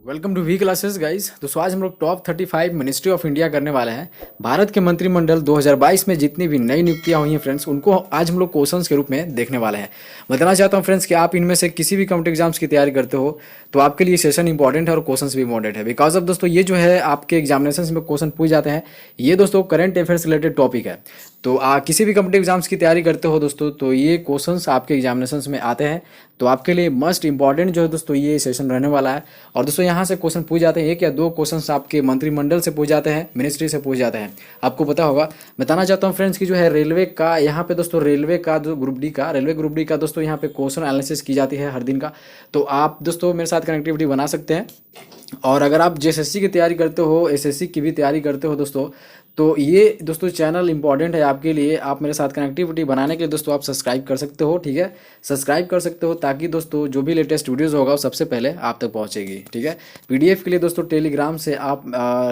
Welcome to V classes guys. तो आज हम लोग टॉप 35 मिनिस्ट्री ऑफ इंडिया करने वाले हैं। भारत के मंत्रिमंडल 2022 में जितनी भी नई नियुक्तियां हुई हैं फ्रेंड्स, उनको आज हम लोग क्वेश्चंस के रूप में देखने वाले हैं। बताना चाहता हूं फ्रेंड्स कि आप इनमें से किसी भी कॉम्पिटिटिव एग्जाम्स की तैयारी करते हो तो आपके लिए सेशन इंपॉर्टेंट है और क्वेश्चंस भी इंपॉर्टेंट है। बिकॉज ऑफ दोस्तों ये जो है आपके एग्जामिनेशन में क्वेश्चन पूछ जाते हैं। ये दोस्तों करंट अफेयर्स रिलेटेड टॉपिक है। तो किसी भी कॉम्पिटिटिव एग्जाम्स की तैयारी करते हो दोस्तों तो ये क्वेश्चंस आपके एग्जामिनेशंस में आते हैं। तो आपके लिए मस्ट इंपॉर्टेंट जो है दोस्तों ये सेशन रहने वाला है। और दोस्तों यहाँ से क्वेश्चन पूछ जाते हैं, एक या दो क्वेश्चंस आपके मंत्रिमंडल से पूछ जाते हैं, मिनिस्ट्री से पूछ जाते हैं। आपको पता होगा। बताना चाहता हूँ फ्रेंड्स की जो है रेलवे का यहाँ पे दोस्तों रेलवे ग्रुप डी का दोस्तों यहाँ पे क्वेश्चन एनालिसिस की जाती है हर दिन का। तो आप दोस्तों मेरे साथ कनेक्टिविटी बना सकते हैं। और अगर आप जेएसएससी की तैयारी करते हो, एसएससी की भी तैयारी करते हो दोस्तों, तो ये दोस्तों चैनल इंपॉर्टेंट है आपके लिए। आप मेरे साथ कनेक्टिविटी बनाने के लिए दोस्तों आप सब्सक्राइब कर सकते हो, ठीक है। सब्सक्राइब कर सकते हो ताकि दोस्तों जो भी लेटेस्ट वीडियोस होगा वो सबसे पहले आप तक पहुंचेगी, ठीक है। पीडीएफ के लिए दोस्तों टेलीग्राम से आप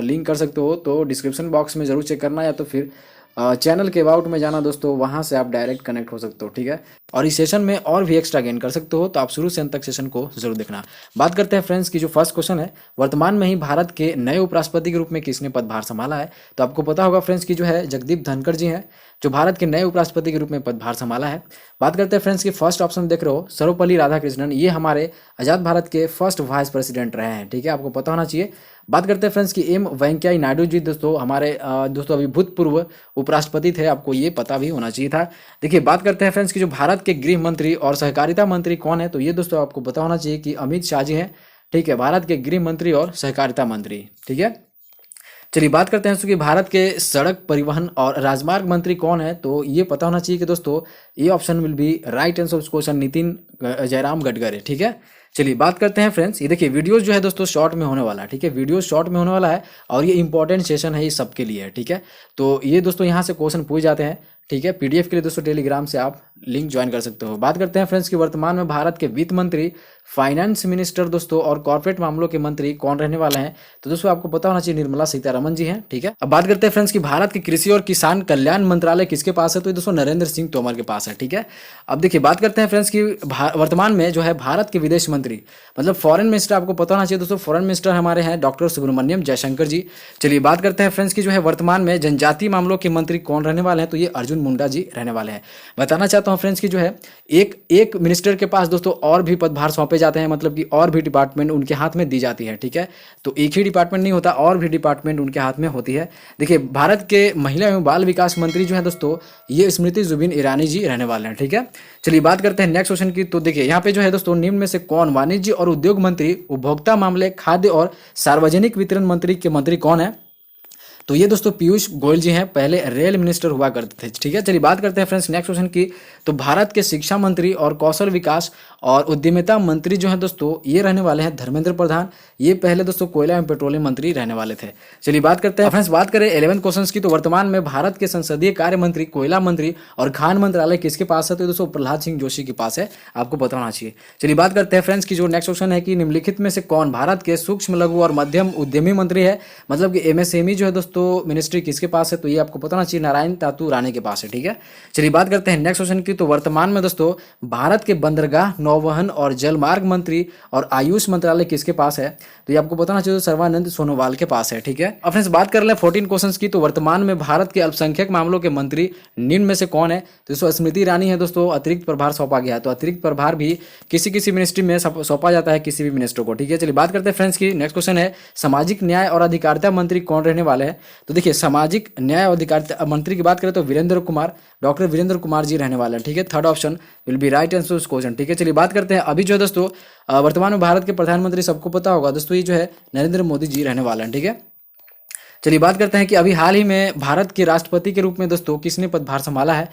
लिंक कर सकते हो, तो डिस्क्रिप्शन बॉक्स में जरूर चेक करना, या तो फिर चैनल के अबाउट में जाना दोस्तों, वहां से आप डायरेक्ट कनेक्ट हो सकते हो, ठीक है। और इस सेशन में और भी एक्स्ट्रा गेन कर सकते हो, तो आप शुरू से अंत तक सेशन को जरूर देखना। बात करते हैं फ्रेंड्स की जो फर्स्ट क्वेश्चन है, वर्तमान में ही भारत के नए उपराष्ट्रपति के रूप में किसने पदभार संभाला है। तो आपको पता होगा फ्रेंड्स की जो है जगदीप धनखड़ जी हैं, जो भारत के नए उपराष्ट्रपति के रूप में पदभार संभाला है। बात करते हैं फ्रेंड्स की फर्स्ट ऑप्शन देख रहे हो, सर्वपल्ली राधाकृष्णन, ये हमारे आजाद भारत के फर्स्ट वाइस प्रेसिडेंट रहे हैं, ठीक है, आपको पता होना चाहिए। बात करते हैं फ्रेंड्स की एम वेंकैया नायडू जी दोस्तों हमारे दोस्तों अभी भूतपूर्व उपराष्ट्रपति थे, आपको ये पता भी होना चाहिए था। देखिए बात करते हैं फ्रेंड्स की जो भारत के गृह मंत्री और सहकारिता मंत्री कौन है, तो ये दोस्तों आपको पता होना चाहिए कि अमित शाह जी हैं, ठीक है, भारत के गृह मंत्री और सहकारिता मंत्री, ठीक है। चलिए बात करते हैं दोस्तों कि भारत के सड़क परिवहन और राजमार्ग मंत्री कौन है, तो ये पता होना चाहिए कि दोस्तों ये option will be right answer of question Nitin Jairam Gadkari, ठीक है। चलिए बात करते हैं फ्रेंड्स, ये देखिए वीडियोस जो है दोस्तों शॉर्ट में होने वाला है, ठीक है, वीडियो शॉर्ट में होने वाला है और ये इंपॉर्टेंट सेशन है, ये सबके लिए है, ठीक है। तो ये दोस्तों यहाँ से क्वेश्चन पूछ जाते हैं, ठीक है। पीडीएफ के लिए दोस्तों टेलीग्राम से आप लिंक ज्वाइन कर सकते हो। बात करते हैं फ्रेंड्स कि वर्तमान में भारत के वित्त मंत्री, फाइनेंस मिनिस्टर दोस्तों और कॉर्पोरेट मामलों के मंत्री कौन रहने वाले हैं, तो दोस्तों आपको पता होना चाहिए निर्मला सीतारमण जी हैं, ठीक है। अब बात करते हैं फ्रेंड्स कि भारत के कृषि और किसान कल्याण मंत्रालय किसके पास है, तो ये दोस्तों नरेंद्र सिंह तोमर के पास है, ठीक है। अब देखिए बात करते हैं फ्रेंड्स कि वर्तमान में जो है भारत के विदेश मंत्री मतलब फॉरेन मिनिस्टर, आपको पता होना चाहिए दोस्तों, फॉरेन मिनिस्टर हमारे हैं डॉक्टर सुब्रमण्यम जयशंकर जी। चलिए बात करते हैं फ्रेंड्स की जो है वर्तमान में जनजातीय मामलों के मंत्री कौन रहने वाले हैं, तो ये अर्जुन मुंडा जी रहने वाले हैं। बताना चाहता हूं फ्रेंड्स की जो है एक मिनिस्टर के पास दोस्तों और भी पदभार सौंपे जाते हैं, मतलब कि और भी डिपार्टमेंट उनके हाथ में दी जाती है, ठीक है। तो एक ही डिपार्टमेंट नहीं होता, और भी डिपार्टमेंट उनके हाथ में होती है। देखिए भारत के महिला एवं बाल विकास मंत्री जो है दोस्तों ये स्मृति जुबिन ईरानी जी रहने वाले हैं, ठीक है। चलिए बात करते हैं नेक्स्ट क्वेश्चन की। तो देखिए यहाँ पे जो है दोस्तों निम्न में से कौन वाणिज्य और उद्योग मंत्री, उपभोक्ता मामले, खाद्य और सार्वजनिक वितरण मंत्री के मंत्री कौन है, तो ये दोस्तों पीयूष गोयल जी हैं, पहले रेल मिनिस्टर हुआ करते थे, ठीक है। चलिए बात करते हैं फ्रेंड्स नेक्स्ट क्वेश्चन की। तो भारत के शिक्षा मंत्री और कौशल विकास और उद्यमिता मंत्री जो है दोस्तों ये रहने वाले हैं धर्मेंद्र प्रधान, ये पहले दोस्तों कोयला एवं पेट्रोलियम मंत्री रहने वाले थे। चलिए बात करते हैं फ्रेंड्स, बात करें 11 क्वेश्चन की। तो वर्तमान में भारत के संसदीय कार्य मंत्री, कोयला मंत्री और खान मंत्रालय किसके पास है, तो दोस्तों प्रहलाद सिंह जोशी के पास है, आपको पता होना चाहिए। चलिए बात करते हैं फ्रेंड्स की जो नेक्स्ट क्वेश्चन है कि निम्नलिखित में से कौन भारत के सूक्ष्म लघु और मध्यम उद्यमी मंत्री है, मतलब कि एमएसएमई जो है दोस्तों मिनिस्ट्री किसके पास है, तो ये आपको पता होना चाहिए नारायण तातू राणे के पास है, ठीक है। चलिए बात करते हैं नेक्स्ट क्वेश्चन की। तो वर्तमान में दोस्तों भारत के बंदरगाह, नौवहन और जलमार्ग मंत्री और आयुष मंत्रालय किसके पास है, तो ये आपको पता होना चाहिए सर्बानंद सोनोवाल के पास है, ठीक है। अब फ्रेंड्स बात कर ले 14 क्वेश्चंस की। तो वर्तमान में भारत के अल्पसंख्यक मामलों के मंत्री निम्न में से कौन है, तो दोस्तों स्मृति ईरानी है दोस्तों, अतिरिक्त प्रभार सौंपा गया है। तो अतिरिक्त प्रभार भी किसी किसी मिनिस्ट्री में सौंपा जाता है किसी भी मिनिस्टर को, ठीक है। चलिए बात करते हैं फ्रेंड्स की नेक्स्ट क्वेश्चन है सामाजिक न्याय और अधिकारिता मंत्री कौन रहने वाले हैं, तो देखिए सामाजिक न्याय और अधिकारिता मंत्री की बात करें तो वीरेंद्र कुमार, डॉक्टर वीरेंद्र कुमार जी रहने वाले हैं, ठीक है। Third option will be right answer उस क्वेश्चन, ठीक है। चलिए बात करते हैं अभी जो है दोस्तों वर्तमान में भारत के प्रधानमंत्री सबको पता होगा दोस्तों ये जो है नरेंद्र मोदी जी रहने वाले हैं, ठीक है। चलिए बात करते हैं कि अभी हाल ही में भारत के राष्ट्रपति के रूप में दोस्तों किसने पदभार संभाला है,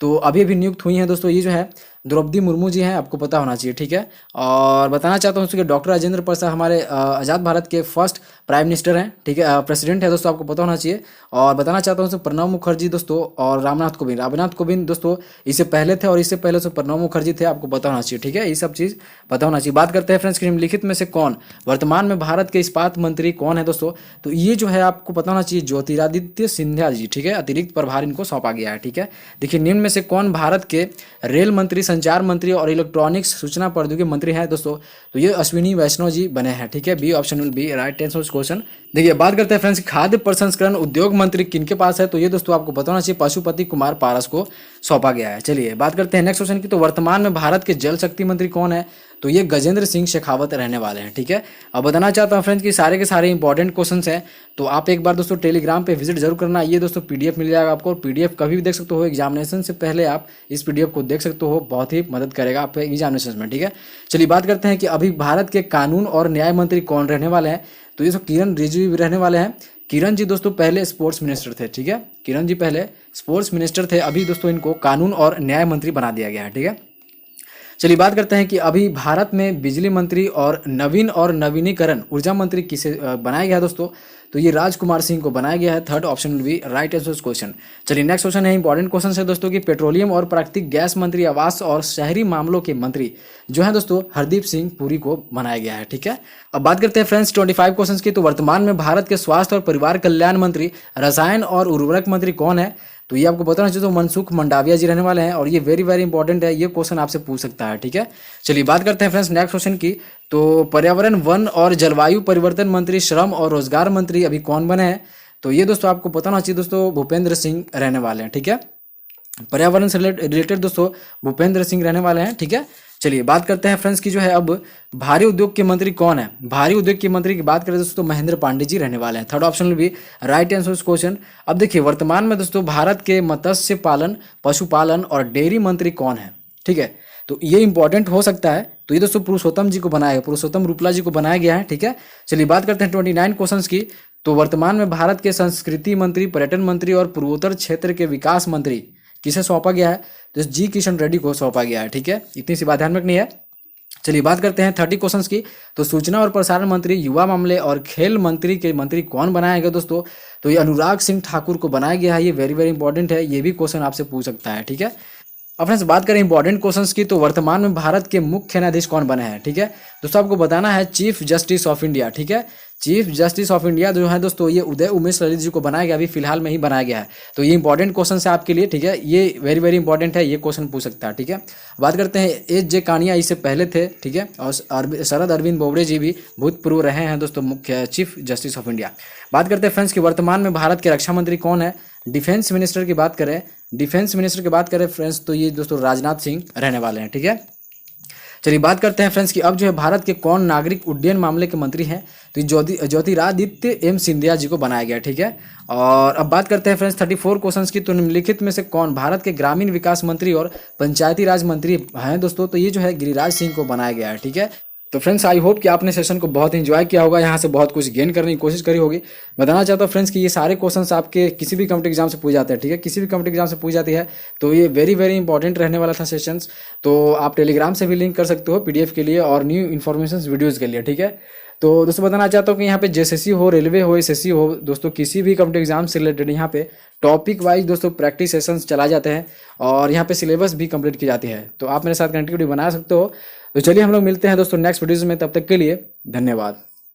तो अभी अभी नियुक्त हुई हैं दोस्तों ये जो है द्रौपदी मुर्मू जी हैं, आपको पता होना चाहिए, ठीक है। और बताना चाहता हूँ कि डॉक्टर राजेंद्र प्रसाद हमारे आज़ाद भारत के फर्स्ट प्राइम मिनिस्टर हैं, ठीक है, प्रेसिडेंट है दोस्तों, आपको पता होना चाहिए। और बताना चाहता हूँ प्रणब मुखर्जी दोस्तों और रामनाथ कोविंद दोस्तों इससे पहले थे, और इससे पहले से प्रणब मुखर्जी थे, आपको पता होना चाहिए, ठीक है। ये सब चीज़ पता होना चाहिए। बात करते हैं फ्रेंड्स निम्नलिखित में से कौन वर्तमान में भारत के इस्पात मंत्री कौन है दोस्तों, तो ये जो है आपको पता होना चाहिए ज्योतिरादित्य सिंधिया जी, ठीक है, अतिरिक्त प्रभार इनको सौंपा गया है, ठीक है। देखिए निम्न में से कौन भारत के रेल मंत्री संचार मंत्री और इलेक्ट्रॉनिक्स सूचना प्रौद्योगिकी मंत्री हैं दोस्तों, तो ये अश्विनी वैष्णव जी बने हैं। ठीक है, B option will be right answer इस क्वेश्चन। देखिए बात करते हैं फ्रेंड्स, खाद्य प्रसंस्करण उद्योग मंत्री किनके पास है, तो ये दोस्तों आपको बताना चाहिए पशुपति कुमार पारस को सौंपा गया है। चलिए बात करते हैं नेक्स्ट क्वेश्चन की, तो वर्तमान में भारत के जल शक्ति मंत्री कौन है, तो ये गजेंद्र सिंह शेखावत रहने वाले हैं। ठीक है, अब बताना चाहता हूँ फ्रेंड्स कि सारे के सारे इंपॉर्टेंट क्वेश्चंस हैं, तो आप एक बार दोस्तों टेलीग्राम पे विजिट जरूर करना। ये दोस्तों पीडीएफ मिल जाएगा आपको, और पीडीएफ कभी भी देख सकते हो, एग्जामिनेशन से पहले आप इस पीडीएफ को देख सकते हो, बहुत ही मदद करेगा आपके एग्जामिनेशन में। ठीक है, चलिए बात करते हैं कि अभी भारत के कानून और न्याय मंत्री कौन रहने वाले हैं, तो ये किरण रिजिजू भी रहने वाले हैं। किरण जी दोस्तों पहले स्पोर्ट्स मिनिस्टर थे। ठीक है, किरण जी पहले स्पोर्ट्स मिनिस्टर थे, अभी दोस्तों इनको कानून और न्याय मंत्री बना दिया गया है। ठीक है, चलिए बात करते हैं कि अभी भारत में बिजली मंत्री और नवीन और नवीनीकरण ऊर्जा मंत्री किसे बनाया गया है दोस्तों, तो ये राजकुमार सिंह को बनाया गया है। Third option will be right answer इस क्वेश्चन। चलिए नेक्स्ट क्वेश्चन है, इंपॉर्टेंट क्वेश्चन है दोस्तों कि पेट्रोलियम और प्राकृतिक गैस मंत्री, आवास और शहरी मामलों के मंत्री जो है दोस्तों हरदीप सिंह पुरी को बनाया गया है। ठीक है, अब बात करते हैं फ्रेंड्स 25 क्वेश्चन की, तो वर्तमान में भारत के स्वास्थ्य और परिवार कल्याण मंत्री, रसायन और उर्वरक मंत्री कौन है, तो ये आपको बताना चाहिए, तो मनसुख मंडाविया जी रहने वाले हैं, और ये वेरी वेरी इंपॉर्टेंट है, ये क्वेश्चन आपसे पूछ सकता है। ठीक है, चलिए बात करते हैं फ्रेंड्स नेक्स्ट क्वेश्चन की, तो पर्यावरण वन और जलवायु परिवर्तन मंत्री, श्रम और रोजगार मंत्री अभी कौन बने हैं, तो ये दोस्तों आपको बताना चाहिए दोस्तों भूपेंद्र सिंह रहने वाले हैं। ठीक है, पर्यावरण से रिलेटेड दोस्तों भूपेंद्र सिंह रहने वाले हैं। ठीक है, चलिए बात करते हैं फ्रेंड्स की जो है अब भारी उद्योग के मंत्री कौन है, भारी उद्योग के मंत्री की बात करें दोस्तों महेंद्र पांडे जी रहने वाले हैं। Third option will be right answer इस क्वेश्चन। अब देखिए वर्तमान में दोस्तों भारत के मत्स्य पालन, पशुपालन और डेयरी मंत्री कौन है। ठीक है, तो ये इंपॉर्टेंट हो सकता है, तो ये दोस्तों पुरुषोत्तम जी को बनाया गया, पुरुषोत्तम रूपला जी को बनाया गया है। ठीक है, चलिए बात करते हैं 29 क्वेश्चन की, तो वर्तमान में भारत के संस्कृति मंत्री, पर्यटन मंत्री और पूर्वोत्तर क्षेत्र के विकास मंत्री किसे सौंपा गया है, तो जी किशन रेड्डी को सौंपा गया है। ठीक है, इतनी सी बात ध्यान रखनी है। चलिए बात करते हैं 30 क्वेश्चंस की, तो सूचना और प्रसारण मंत्री, युवा मामले और खेल मंत्री के मंत्री कौन बनाया गया दोस्तों, तो ये अनुराग सिंह ठाकुर को बनाया गया है। ये वेरी वेरी इंपॉर्टेंट है, ये भी क्वेश्चन आपसे पूछ सकता है। ठीक है, अब फ्रेंड्स बात करें इंपॉर्टेंट क्वेश्चंस की, तो वर्तमान में भारत के मुख्य न्यायाधीश कौन बने हैं। ठीक है दोस्तों, आपको बताना है चीफ जस्टिस ऑफ इंडिया। ठीक है, चीफ जस्टिस ऑफ इंडिया जो है दोस्तों ये उदय उमेश ललित जी को बनाया गया, अभी फिलहाल में ही बनाया गया है। तो ये इंपॉर्टेंट क्वेश्चन है आपके लिए। ठीक है, ये वेरी वेरी इंपॉर्टेंट है, ये क्वेश्चन पूछ सकता है। ठीक है, बात करते हैं एच जे कानिया इससे पहले थे। ठीक है, और शरद अरविंद बोबड़े जी भी भूतपूर्व रहे हैं दोस्तों मुख्य चीफ जस्टिस ऑफ इंडिया। बात करते हैं फ्रेंड्स कि वर्तमान में भारत के रक्षा मंत्री कौन है। डिफेंस मिनिस्टर की बात करें, डिफेंस मिनिस्टर की बात करें फ्रेंड्स, तो ये दोस्तों राजनाथ सिंह रहने वाले हैं। ठीक है, चलिए बात करते हैं फ्रेंड्स कि अब जो है भारत के कौन नागरिक उड्डयन मामले के मंत्री हैं, तो ज्योतिरादित्य एम सिंधिया जी को बनाया गया। ठीक है, और अब बात करते हैं फ्रेंड्स 34 क्वेश्चंस की, तो निम्नलिखित में से कौन भारत के ग्रामीण विकास मंत्री और पंचायती राज मंत्री हैं दोस्तों, तो ये जो है गिरिराज सिंह को बनाया गया है। ठीक है, तो फ्रेंड्स आई होप कि आपने सेशन को बहुत एंजॉय किया होगा, यहाँ से बहुत कुछ गेन करने की कोशिश करी होगी। बताना चाहता हूँ फ्रेंड्स कि ये सारे क्वेश्चंस आपके किसी भी कॉम्पिटिटिव एग्जाम से पूछ जाते हैं। ठीक है, किसी भी कॉम्पिटिटिव एग्जाम से पूछ जाती है, तो ये वेरी वेरी इंपॉर्टेंट रहने वाला था सेशंस। तो आप टेलीग्राम से भी लिंक कर सकते हो पीडीएफ के लिए और न्यू इन्फॉर्मेशन वीडियोज़ के लिए। ठीक है, तो दोस्तों बताना चाहता हूँ कि यहाँ पे जेएसएससी हो, रेलवे हो, एसएससी हो दोस्तों, किसी भी कॉम्पिटिटिव एग्जाम से रिलेटेड यहाँ पे टॉपिक वाइज दोस्तों प्रैक्टिस सेशंस चला जाते हैं और यहाँ पे सिलेबस भी कंप्लीट की जाती है। तो आप मेरे साथ कनेक्टिविटी बना सकते हो। तो चलिए हम लोग मिलते हैं दोस्तों नेक्स्ट वीडियोज़ में, तब तक के लिए धन्यवाद।